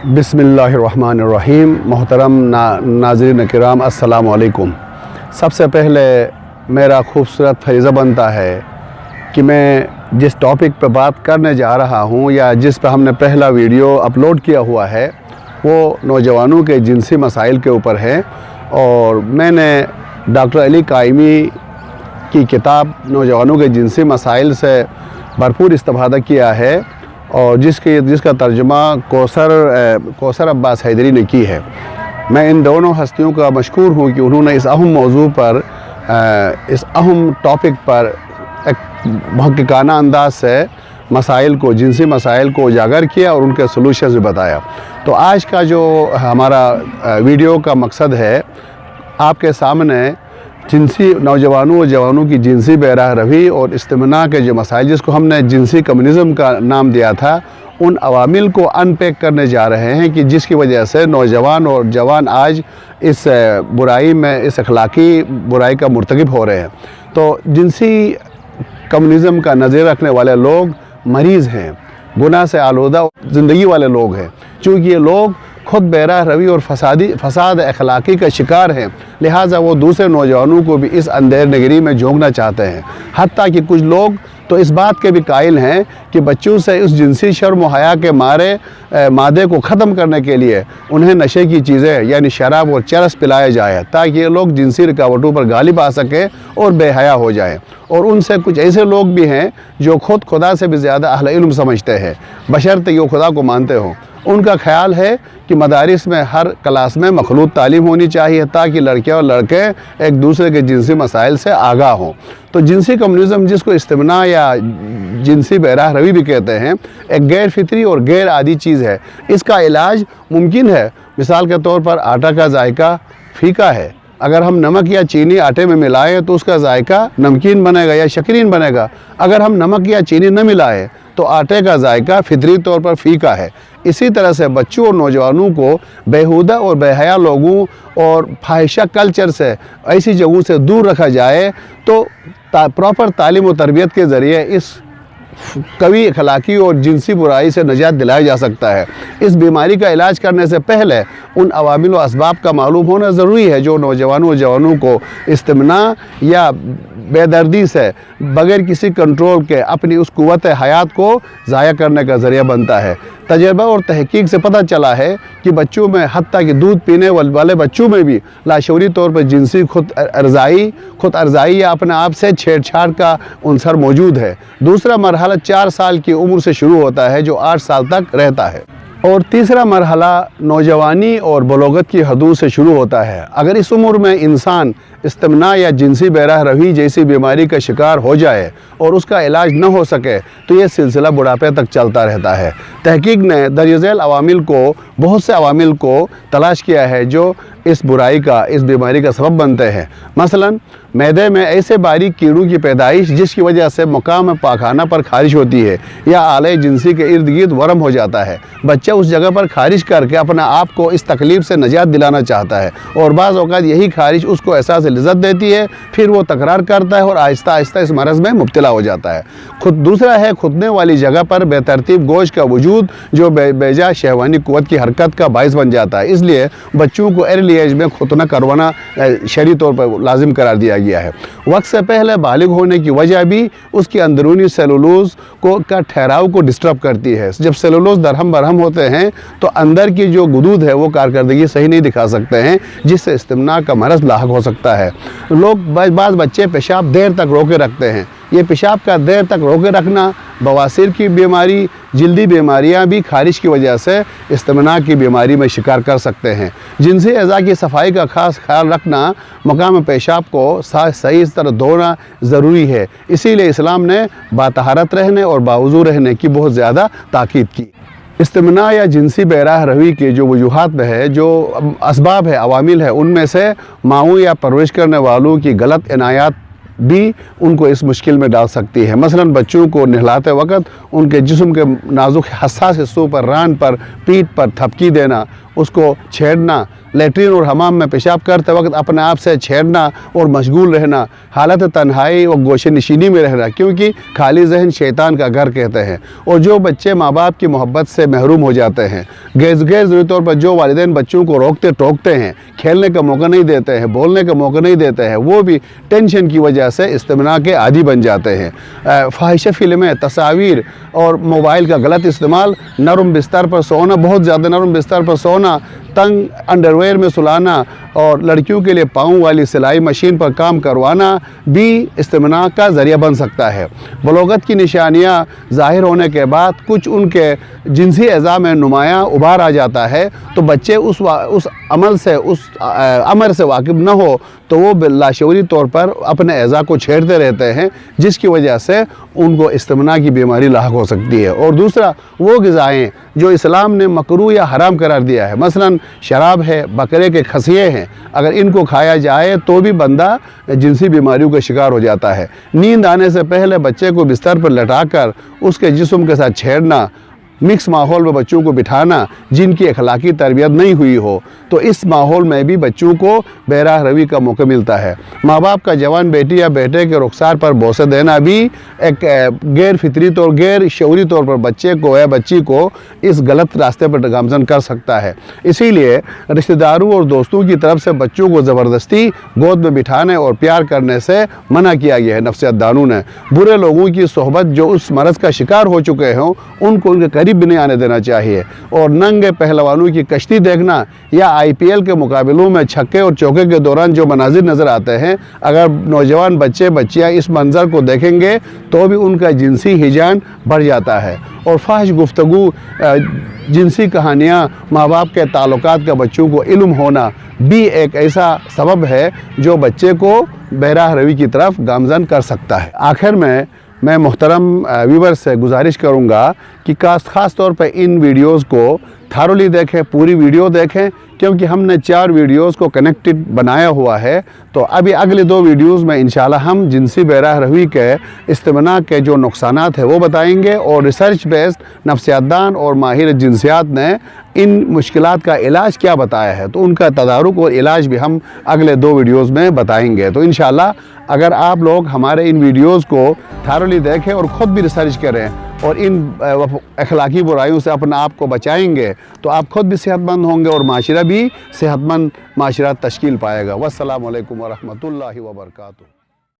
बिस्मिल्लाहिर्रहमानिर्रहीम। मोहतरम नाज़रीन किराम, अस्सलाम वालेकुम। सबसे पहले मेरा खूबसूरत फरीज़ा बनता है कि मैं जिस टॉपिक पर बात करने जा रहा हूँ या जिस पर हमने पहला वीडियो अपलोड किया हुआ है वो नौजवानों के जिनसी मसाइल के ऊपर है। और मैंने डॉक्टर अली कायमी की किताब नौजवानों के जिनसी मसाइल से भरपूर इस्तेफादा किया है और जिसका तर्जुमा कौसर अब्बास हैदरी ने की है। मैं इन दोनों हस्तियों का मशकूर हूँ कि उन्होंने इस अहम मौजू पर, इस अहम टॉपिक पर एक मुहक्किकाना अंदाज से मसाइल को, जिनसी मसाइल को उजागर किया और उनके सलूशंस भी बताया। तो आज का जो हमारा वीडियो का मकसद है, आपके सामने जिनसी नौजवानों और जवानों की जिनसी बेराह रवी और इस्तिमना के जो मसाइल, जिसको हमने जिनसी कम्युनिज़म का नाम दिया था, उन अवामिल को अनपैक करने जा रहे हैं कि जिसकी वजह से नौजवान और जवान आज इस बुराई में, इस अखलाकी बुराई का मुर्तकिब हो रहे हैं। तो जिनसी कम्युनिज़म का नज़र रखने वाले लोग मरीज़ हैं, गुनाह से आलूदा ज़िंदगी वाले लोग हैं। चूँकि ये लोग खुद बेराह रवी और फसाद अखलाकी का शिकार हैं, लिहाजा वो दूसरे नौजवानों को भी इस अंधेर नगरी में झोंकना चाहते हैं। हत्ता कि कुछ लोग तो इस बात के भी कायल हैं कि बच्चों से उस जिनसी शर्म और हया के मारे मादे को ख़त्म करने के लिए उन्हें नशे की चीज़ें यानी शराब और चरस पिलाया जाए ताकि ये लोग जिनसी रुकावटों पर गालिब आ सकें और बेहया हो जाएं। और उनसे कुछ ऐसे लोग भी हैं जो खुद खुदा से भी ज़्यादा अहले इल्म समझते हैं, बशर्ते वो खुदा को मानते हों। उनका ख्याल है कि मदारिस में हर क्लास में मखलूत तालीम होनी चाहिए ताकि लड़के और लड़के एक दूसरे के जिनसी मसाइल से आगाह हों। तो जिनसी कम्युनिज़म, जिसको इस्तिमना या जिनसी बेराह रवी भी कहते हैं, एक गैर फितरी और गैर आदी चीज़ है। इसका इलाज मुमकिन है। मिसाल के तौर पर आटा का जायका फीका है, अगर हम नमक या चीनी आटे में मिलाएं तो उसका जायका नमकीन बनेगा या शक्रीन बनेगा। अगर हम नमक या चीनी न मिलाएं तो आटे का जायका फितरी तौर पर फीका है। इसी तरह से बच्चों और नौजवानों को बेहुदा और बेहया लोगों और फाहिशा कल्चर से, ऐसी जगहों से दूर रखा जाए तो प्रॉपर तालीम और तरबियत के ज़रिए इस कवी अखलाकी और जिनसी बुराई से निजात दिलाया जा सकता है। इस बीमारी का इलाज करने से पहले उन अवामिल और असबाब का मालूम होना ज़रूरी है जो नौजवानों और जवानों को इस्तिमना या बेदर्दी से बग़ैर किसी कंट्रोल के अपनी उस क़ुव्वत हयात को ज़ाया करने का ज़रिया बनता है। तजर्बा और तहकीक से पता चला है कि बच्चों में, हत्ता कि दूध पीने वाले बच्चों में भी लाशऊरी तौर पर जिनसी खुद अर्ज़ाई या अपने आप से छेड़छाड़ का उनसर मौजूद है। दूसरा मरहला 4 साल की उम्र से शुरू होता है जो 8 साल तक रहता है, और तीसरा मरहला नौजवानी और बलोगत की हदूद से शुरू होता है। अगर इस उम्र में इंसान इस्तिमना या जिनसी बेराह रवी जैसी बीमारी का शिकार हो जाए और उसका इलाज न हो सके तो ये सिलसिला बुढ़ापे तक चलता रहता है। तहकीक ने दर्ज झेल अवामिल को, बहुत से अवामिल को तलाश किया है जो इस बीमारी का सबब बनते हैं। मसलन मैदे में ऐसे बारीक कीड़ों की पैदाइश जिसकी वजह से मकाम पाखाना पर खारिश होती है या आले जिनसी के इर्द गिर्द वरम हो जाता है। बच्चा उस जगह पर खारिश करके अपना आप को इस तकलीफ़ से निजात दिलाना चाहता है और बाज़ औक़ात यही खारिश उसको एहसास लज़्ज़त देती है, फिर वो तकरार करता है और आहिस्ता आहिस्ता इस मरज़ में मुब्तला हो जाता है। दूसरा है खुदने वाली जगह पर बेतरतीब गोश्त का वजूद जो बेजा शहवानी क़ुव्वत की हरकत का बाइस बन जाता है। इसलिए बच्चों को अर्ली एज में खुतना करवाना शरई तौर पर लाजिम करार दिया गया है। वक्त से पहले बालिग होने की वजह भी उसकी अंदरूनी सेलुलोज का ठहराव को डिस्टर्ब करती है। जब सेलुलोज दरहम बरहम होते हैं तो अंदर की जो गुदूद है वो कारकर्दगी सही नहीं दिखा सकते हैं, जिससे इस्तिमना का मरज़ लाहक हो सकता है। बाज़ बच्चे पेशाब देर तक रोके रखते हैं। ये पेशाब का देर तक रोके रखना बवासीर की बीमारी, जल्दी बीमारियां भी खारिश की वजह से इस्तिमना की बीमारी में शिकार कर सकते हैं। जिनसी अज़ा की सफाई का ख़ास ख्याल रखना, मकाम पेशाब को सही तरह धोना ज़रूरी है। इसीलिए इस्लाम ने बातहारत रहने और बावज़ू रहने की बहुत ज़्यादा ताकीद की। इस्तिमना या जिनसी बेराह रवी के जो वजूहात में है, जो असबाब है, अवामिल है, उनमें से माओं या परवरिश करने वालों की गलत इनायत भी उनको इस मुश्किल में डाल सकती है। मसलन बच्चों को नहलाते वक्त उनके जिस्म के नाजुक हसास हिस्सों पर, रान पर, पीठ पर थपकी देना, उसको छेड़ना, لیٹرین اور حمام میں پیشاب کرتے وقت اپنے آپ سے چھیڑنا اور مشغول رہنا، حالت تنہائی اور گوشے نشینی میں رہنا، کیونکہ خالی ذہن شیطان کا گھر کہتے ہیں۔ اور جو بچے ماں باپ کی محبت سے محروم ہو جاتے ہیں، غیر ضروری طور پر جو والدین بچوں کو روکتے ٹوکتے ہیں، کھیلنے کا موقع نہیں دیتے ہیں، بولنے کا موقع نہیں دیتے ہیں، وہ بھی ٹینشن کی وجہ سے استمناء کے عادی بن جاتے ہیں۔ فاحشہ فلمیں، تصاویر اور موبائل کا غلط استعمال، نرم بستر پر سونا، بہت زیادہ نرم بستر پر سونا، تنگ انڈرویئر میں سلانا اور لڑکیوں کے لیے پاؤں والی سلائی مشین پر کام کروانا بھی استمناء کا ذریعہ بن سکتا ہے۔ بلوغت کی نشانیاں ظاہر ہونے کے بعد کچھ ان کے جنسی اعضاء میں نمایاں ابھار آ جاتا ہے، تو بچے اس امر سے واقف نہ ہو تو وہ لاشعوری طور پر اپنے اعضاء کو چھیڑتے رہتے ہیں، جس کی وجہ سے ان کو استمناء کی بیماری لاحق ہو سکتی ہے۔ اور دوسرا، وہ غذائیں جو اسلام نے مکروہ یا حرام قرار دیا ہے، مثلا شراب ہے، بکرے کے کھسیے ہیں، اگر ان کو کھایا جائے تو بھی بندہ جنسی بیماریوں کا شکار ہو جاتا ہے۔ نیند آنے سے پہلے بچے کو بستر پر لٹا کر اس کے جسم کے ساتھ چھیڑنا، مکس ماحول میں بچوں کو بٹھانا جن کی اخلاقی تربیت نہیں ہوئی ہو، تو اس ماحول میں بھی بچوں کو بے راہ روی کا موقع ملتا ہے۔ ماں باپ کا جوان بیٹی یا بیٹے کے رخسار پر بوسے دینا بھی ایک غیر فطری طور، غیر شعوری طور پر بچے کو یا بچی کو اس غلط راستے پر گامزن کر سکتا ہے۔ اسی لیے رشتہ داروں اور دوستوں کی طرف سے بچوں کو زبردستی گود میں بٹھانے اور پیار کرنے سے منع کیا گیا ہے نفسیات دانوں نے۔ برے لوگوں کی صحبت جو اس مرض کا شکار ہو چکے ہوں، ان کو ان کے قریب بھی نہیں آنے دینا چاہیے۔ اور ننگے پہلوانوں کی کشتی دیکھنا یا IPL کے مقابلوں میں چھکے اور چوکے کے دوران جو مناظر نظر آتے ہیں، اگر نوجوان بچے بچیاں اس منظر کو دیکھیں گے تو بھی ان کا جنسی ہیجان بڑھ جاتا ہے۔ اور فحش گفتگو، جنسی کہانیاں، ماں باپ کے تعلقات کا بچوں کو علم ہونا بھی ایک ایسا سبب ہے جو بچے کو بے راہ روی کی طرف گامزن کر سکتا ہے۔ آخر میں محترم ویور سے گزارش کروں گا کہ خاص طور پہ ان ویڈیوز کو تھارولی دیکھیں، پوری ویڈیو دیکھیں، کیونکہ ہم نے 4 ویڈیوز کو کنیکٹڈ بنایا ہوا ہے۔ تو ابھی اگلے 2 ویڈیوز میں انشاءاللہ ہم جنسی بے راہ روی کے استمناء کے جو نقصانات ہیں وہ بتائیں گے، اور ریسرچ بیسڈ نفسیات دان اور ماہر جنسیات نے ان مشکلات کا علاج کیا بتایا ہے، تو ان کا تدارک اور علاج بھی ہم اگلے 2 ویڈیوز میں بتائیں گے۔ تو انشاءاللہ اگر آپ لوگ ہمارے ان ویڈیوز کو تھارولی دیکھیں اور خود بھی ریسرچ کریں اور ان اخلاقی برائیوں سے اپنے آپ کو بچائیں گے، تو آپ خود بھی صحت مند ہوں گے اور معاشرہ بھی صحت مند معاشرہ تشکیل پائے گا۔ والسلام علیکم ورحمۃ اللہ وبرکاتہ۔